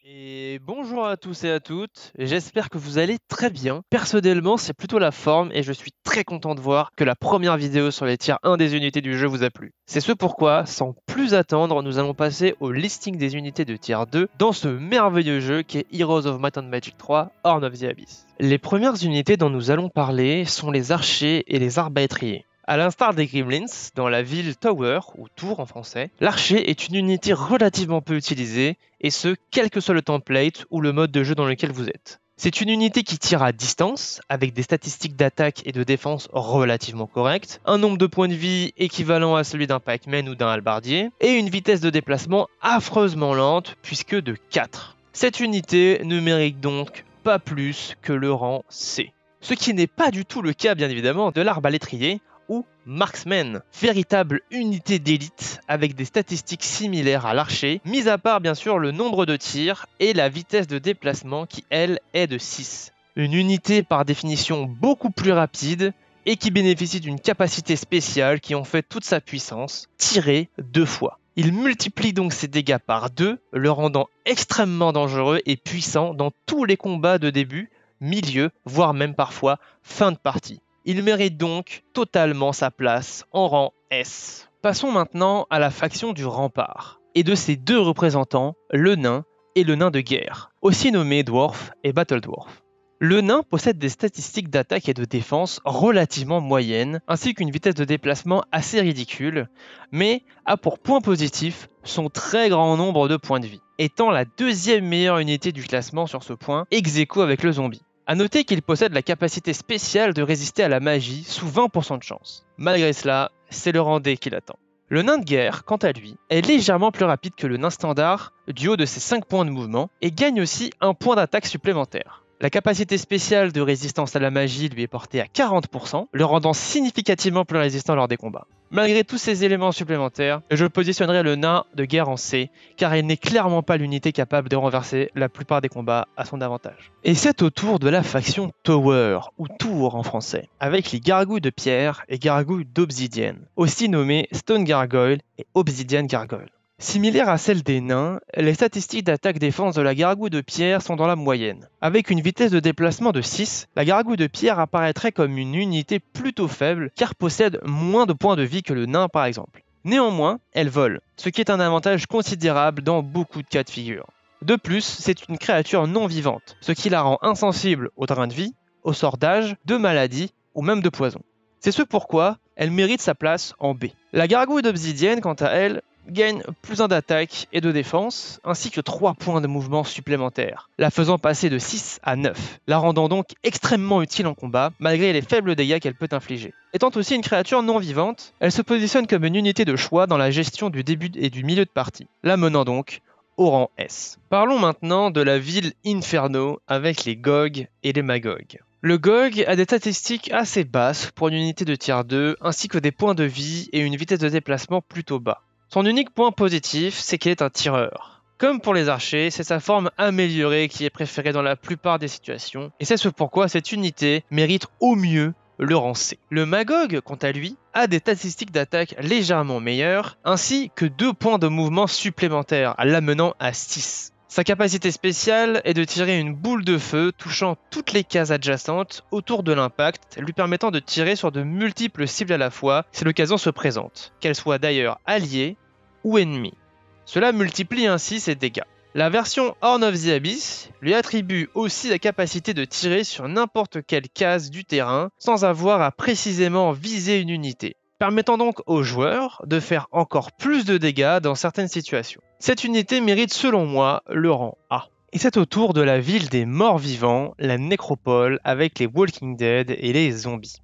Et bonjour à tous et à toutes, j'espère que vous allez très bien. Personnellement, c'est plutôt la forme et je suis très content de voir que la première vidéo sur les tiers 1 des unités du jeu vous a plu. C'est ce pourquoi, sans plus attendre, nous allons passer au listing des unités de tiers 2 dans ce merveilleux jeu qui est Heroes of Might and Magic 3 Horn of the Abyss. Les premières unités dont nous allons parler sont les archers et les arbalétriers. A l'instar des Gremlins, dans la ville Tower, ou Tour en français, l'archer est une unité relativement peu utilisée, et ce, quel que soit le template ou le mode de jeu dans lequel vous êtes. C'est une unité qui tire à distance, avec des statistiques d'attaque et de défense relativement correctes, un nombre de points de vie équivalent à celui d'un pikeman ou d'un halbardier, et une vitesse de déplacement affreusement lente, puisque de 4. Cette unité ne mérite donc pas plus que le rang C. Ce qui n'est pas du tout le cas bien évidemment de l'arbalétrier, ou Marksman, véritable unité d'élite avec des statistiques similaires à l'archer, mis à part bien sûr le nombre de tirs et la vitesse de déplacement qui elle est de 6. Une unité par définition beaucoup plus rapide et qui bénéficie d'une capacité spéciale qui en fait toute sa puissance, tirer 2 fois. Il multiplie donc ses dégâts par 2, le rendant extrêmement dangereux et puissant dans tous les combats de début, milieu, voire même parfois fin de partie. Il mérite donc totalement sa place en rang S. Passons maintenant à la faction du rempart, et de ses deux représentants, le nain et le nain de guerre, aussi nommés Dwarf et Battle Dwarf. Le nain possède des statistiques d'attaque et de défense relativement moyennes, ainsi qu'une vitesse de déplacement assez ridicule, mais a pour point positif son très grand nombre de points de vie, étant la deuxième meilleure unité du classement sur ce point, ex aequo avec le zombie. A noter qu'il possède la capacité spéciale de résister à la magie sous 20% de chance. Malgré cela, c'est le rang D qui l'attend. Le nain de guerre, quant à lui, est légèrement plus rapide que le nain standard du haut de ses 5 points de mouvement et gagne aussi un point d'attaque supplémentaire. La capacité spéciale de résistance à la magie lui est portée à 40%, le rendant significativement plus résistant lors des combats. Malgré tous ces éléments supplémentaires, je positionnerai le nain de guerre en C, car il n'est clairement pas l'unité capable de renverser la plupart des combats à son avantage. Et c'est au tour de la faction Tower, ou Tour en français, avec les gargouilles de pierre et gargouilles d'obsidienne, aussi nommées Stone Gargoyle et Obsidian Gargoyle. Similaire à celle des nains, les statistiques d'attaque-défense de la gargouille de pierre sont dans la moyenne. Avec une vitesse de déplacement de 6, la gargouille de pierre apparaîtrait comme une unité plutôt faible car possède moins de points de vie que le nain par exemple. Néanmoins, elle vole, ce qui est un avantage considérable dans beaucoup de cas de figure. De plus, c'est une créature non vivante, ce qui la rend insensible aux drains de vie, aux sorts d'âge, de maladies ou même de poison. C'est ce pourquoi elle mérite sa place en B. La gargouille d'obsidienne, quant à elle, gagne plus 1 d'attaque et de défense, ainsi que 3 points de mouvement supplémentaires, la faisant passer de 6 à 9, la rendant donc extrêmement utile en combat, malgré les faibles dégâts qu'elle peut infliger. Étant aussi une créature non vivante, elle se positionne comme une unité de choix dans la gestion du début et du milieu de partie, la menant donc au rang S. Parlons maintenant de la ville Inferno avec les GOG et les Magog. Le GOG a des statistiques assez basses pour une unité de tier 2, ainsi que des points de vie et une vitesse de déplacement plutôt bas. Son unique point positif, c'est qu'il est un tireur. Comme pour les archers, c'est sa forme améliorée qui est préférée dans la plupart des situations, et c'est ce pourquoi cette unité mérite au mieux le rang C. Le Magog, quant à lui, a des statistiques d'attaque légèrement meilleures, ainsi que 2 points de mouvement supplémentaires, l'amenant à 6. Sa capacité spéciale est de tirer une boule de feu touchant toutes les cases adjacentes autour de l'impact, lui permettant de tirer sur de multiples cibles à la fois si l'occasion se présente, qu'elles soient d'ailleurs alliées ou ennemies. Cela multiplie ainsi ses dégâts. La version Horn of the Abyss lui attribue aussi la capacité de tirer sur n'importe quelle case du terrain sans avoir à précisément viser une unité, permettant donc aux joueurs de faire encore plus de dégâts dans certaines situations. Cette unité mérite selon moi le rang A. Et c'est au tour de la ville des morts vivants, la nécropole, avec les Walking Dead et les zombies.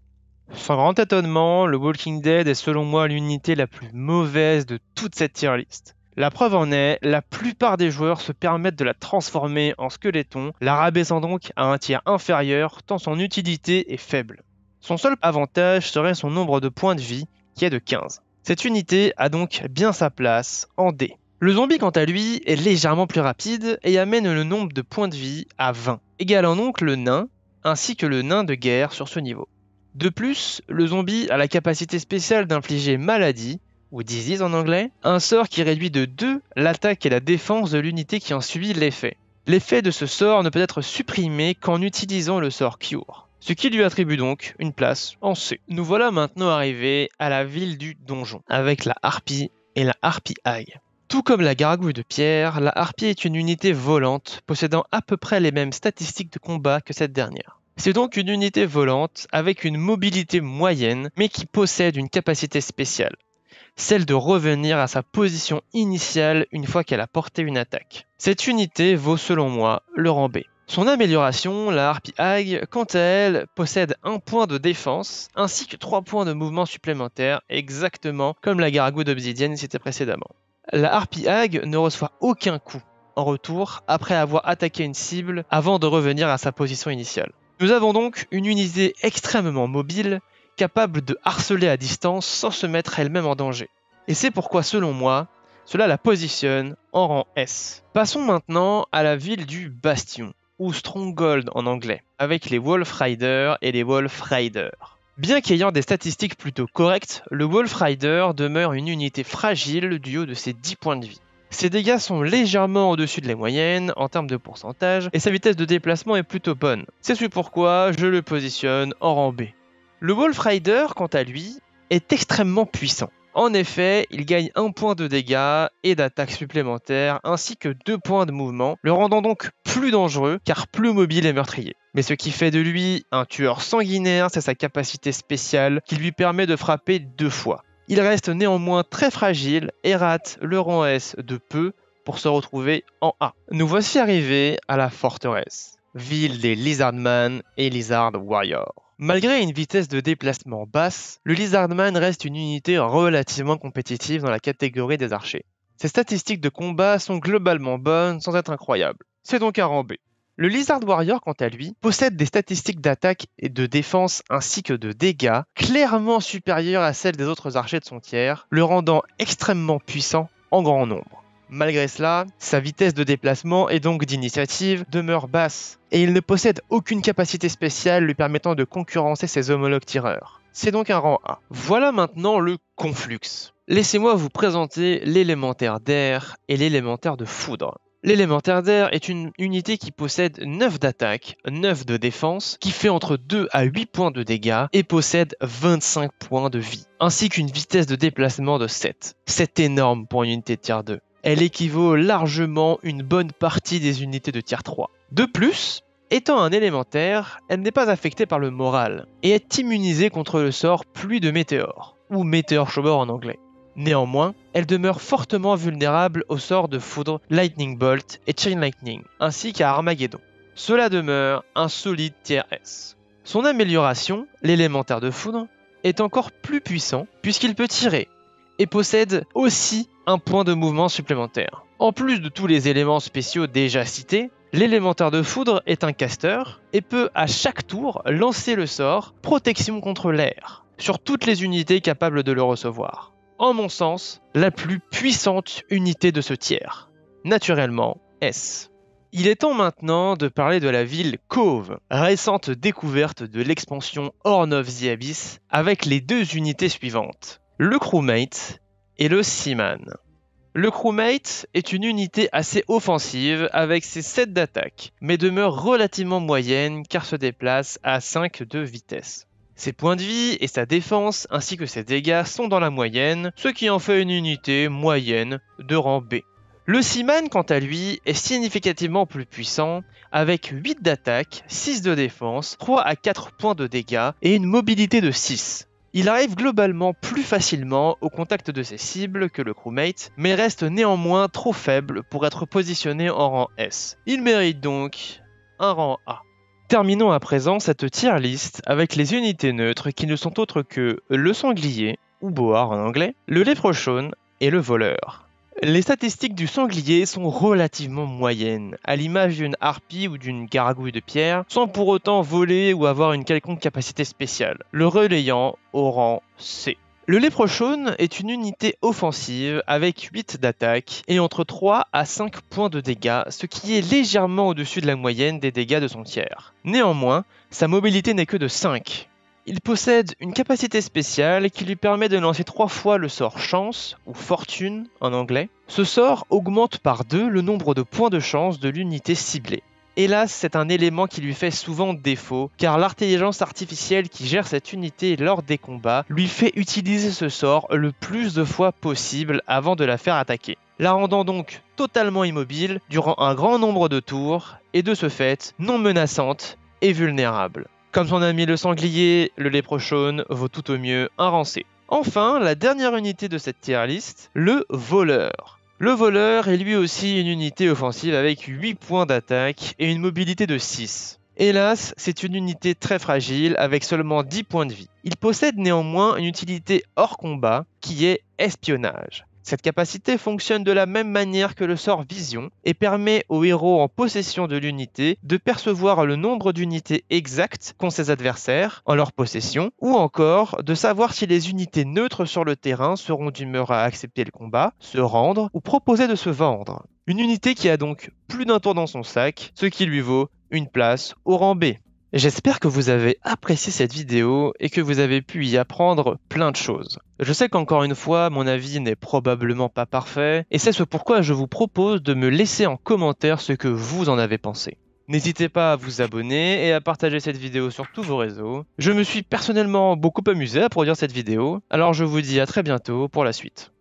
Sans grand étonnement, le Walking Dead est selon moi l'unité la plus mauvaise de toute cette tier list. La preuve en est, la plupart des joueurs se permettent de la transformer en squeletton, la rabaissant donc à un tiers inférieur tant son utilité est faible. Son seul avantage serait son nombre de points de vie, qui est de 15. Cette unité a donc bien sa place en D. Le zombie quant à lui est légèrement plus rapide et amène le nombre de points de vie à 20, égalant donc le nain, ainsi que le nain de guerre sur ce niveau. De plus, le zombie a la capacité spéciale d'infliger maladie, ou disease en anglais, un sort qui réduit de 2 l'attaque et la défense de l'unité qui en subit l'effet. L'effet de ce sort ne peut être supprimé qu'en utilisant le sort Cure, ce qui lui attribue donc une place en C. Nous voilà maintenant arrivés à la ville du donjon, avec la harpie et la harpie Hag. Tout comme la gargouille de pierre, la harpie est une unité volante possédant à peu près les mêmes statistiques de combat que cette dernière. C'est donc une unité volante avec une mobilité moyenne, mais qui possède une capacité spéciale, celle de revenir à sa position initiale une fois qu'elle a porté une attaque. Cette unité vaut selon moi le rang B. Son amélioration, la harpie Hag, quant à elle, possède 1 point de défense ainsi que 3 points de mouvement supplémentaires, exactement comme la gargouille d'obsidienne citait précédemment. La harpie Hag ne reçoit aucun coup en retour après avoir attaqué une cible avant de revenir à sa position initiale. Nous avons donc une unité extrêmement mobile, capable de harceler à distance sans se mettre elle-même en danger. Et c'est pourquoi, selon moi, cela la positionne en rang S. Passons maintenant à la ville du Bastion, ou Stronghold en anglais, avec les Wolf Riders et les Wolf Raiders. Bien qu'ayant des statistiques plutôt correctes, le Wolf Rider demeure une unité fragile du haut de ses 10 points de vie. Ses dégâts sont légèrement au-dessus de la moyenne en termes de pourcentage et sa vitesse de déplacement est plutôt bonne. C'est ce pourquoi je le positionne en rang B. Le Wolf Rider, quant à lui, est extrêmement puissant. En effet, il gagne 1 point de dégâts et d'attaque supplémentaire ainsi que 2 points de mouvement, le rendant donc plus dangereux car plus mobile et meurtrier. Mais ce qui fait de lui un tueur sanguinaire, c'est sa capacité spéciale qui lui permet de frapper 2 fois. Il reste néanmoins très fragile et rate le rang S de peu pour se retrouver en A. Nous voici arrivés à la forteresse, ville des Lizardman et Lizard Warriors. Malgré une vitesse de déplacement basse, le Lizardman reste une unité relativement compétitive dans la catégorie des archers. Ses statistiques de combat sont globalement bonnes sans être incroyables. C'est donc un rang B. Le Lizard Warrior, quant à lui, possède des statistiques d'attaque et de défense ainsi que de dégâts clairement supérieures à celles des autres archers de son tiers, le rendant extrêmement puissant en grand nombre. Malgré cela, sa vitesse de déplacement et donc d'initiative demeure basse, et il ne possède aucune capacité spéciale lui permettant de concurrencer ses homologues tireurs. C'est donc un rang A. Voilà maintenant le Conflux. Laissez-moi vous présenter l'élémentaire d'air et l'élémentaire de foudre. L'élémentaire d'air est une unité qui possède 9 d'attaque, 9 de défense, qui fait entre 2 à 8 points de dégâts et possède 25 points de vie, ainsi qu'une vitesse de déplacement de 7. C'est énorme pour une unité de tier 2. Elle équivaut largement une bonne partie des unités de tier 3. De plus, étant un élémentaire, elle n'est pas affectée par le moral et est immunisée contre le sort pluie de météores, ou Meteor Shower en anglais. Néanmoins, elle demeure fortement vulnérable au sort de foudre, Lightning Bolt et Chain Lightning, ainsi qu'à Armageddon. Cela demeure un solide tier S. Son amélioration, l'élémentaire de foudre, est encore plus puissant puisqu'il peut tirer et possède aussi un point de mouvement supplémentaire. En plus de tous les éléments spéciaux déjà cités, l'élémentaire de foudre est un caster et peut à chaque tour lancer le sort Protection contre l'air sur toutes les unités capables de le recevoir. En mon sens, la plus puissante unité de ce tiers. Naturellement, S. Il est temps maintenant de parler de la ville Cove, récente découverte de l'expansion Horn of the Abyss, avec les 2 unités suivantes, le Crewmate et le Seaman. Le Crewmate est une unité assez offensive avec ses 7 d'attaque, mais demeure relativement moyenne car se déplace à 5 de vitesse. Ses points de vie et sa défense ainsi que ses dégâts sont dans la moyenne, ce qui en fait une unité moyenne de rang B. Le Seaman, quant à lui, est significativement plus puissant, avec 8 d'attaque, 6 de défense, 3 à 4 points de dégâts et une mobilité de 6. Il arrive globalement plus facilement au contact de ses cibles que le Crewmate, mais reste néanmoins trop faible pour être positionné en rang S. Il mérite donc un rang A. Terminons à présent cette tier list avec les unités neutres qui ne sont autres que le sanglier, ou boar en anglais, le léprechaun et le voleur. Les statistiques du sanglier sont relativement moyennes, à l'image d'une harpie ou d'une gargouille de pierre, sans pour autant voler ou avoir une quelconque capacité spéciale, le relayant au rang C. Le léprechaun est une unité offensive avec 8 d'attaque et entre 3 à 5 points de dégâts, ce qui est légèrement au-dessus de la moyenne des dégâts de son tiers. Néanmoins, sa mobilité n'est que de 5. Il possède une capacité spéciale qui lui permet de lancer 3 fois le sort chance, ou fortune en anglais. Ce sort augmente par 2 le nombre de points de chance de l'unité ciblée. Hélas, c'est un élément qui lui fait souvent défaut, car l'intelligence artificielle qui gère cette unité lors des combats lui fait utiliser ce sort le plus de fois possible avant de la faire attaquer, la rendant donc totalement immobile durant un grand nombre de tours, et de ce fait, non menaçante et vulnérable. Comme son ami le sanglier, le léprechaun vaut tout au mieux un rancé. Enfin, la dernière unité de cette tier list, le voleur. Le voleur est lui aussi une unité offensive avec 8 points d'attaque et une mobilité de 6. Hélas, c'est une unité très fragile avec seulement 10 points de vie. Il possède néanmoins une utilité hors combat qui est espionnage. Cette capacité fonctionne de la même manière que le sort Vision et permet aux héros en possession de l'unité de percevoir le nombre d'unités exactes qu'ont ses adversaires en leur possession, ou encore de savoir si les unités neutres sur le terrain seront d'humeur à accepter le combat, se rendre ou proposer de se vendre. Une unité qui a donc plus d'un tour dans son sac, ce qui lui vaut une place au rang B. J'espère que vous avez apprécié cette vidéo et que vous avez pu y apprendre plein de choses. Je sais qu'encore une fois, mon avis n'est probablement pas parfait, et c'est ce pourquoi je vous propose de me laisser en commentaire ce que vous en avez pensé. N'hésitez pas à vous abonner et à partager cette vidéo sur tous vos réseaux. Je me suis personnellement beaucoup amusé à produire cette vidéo, alors je vous dis à très bientôt pour la suite.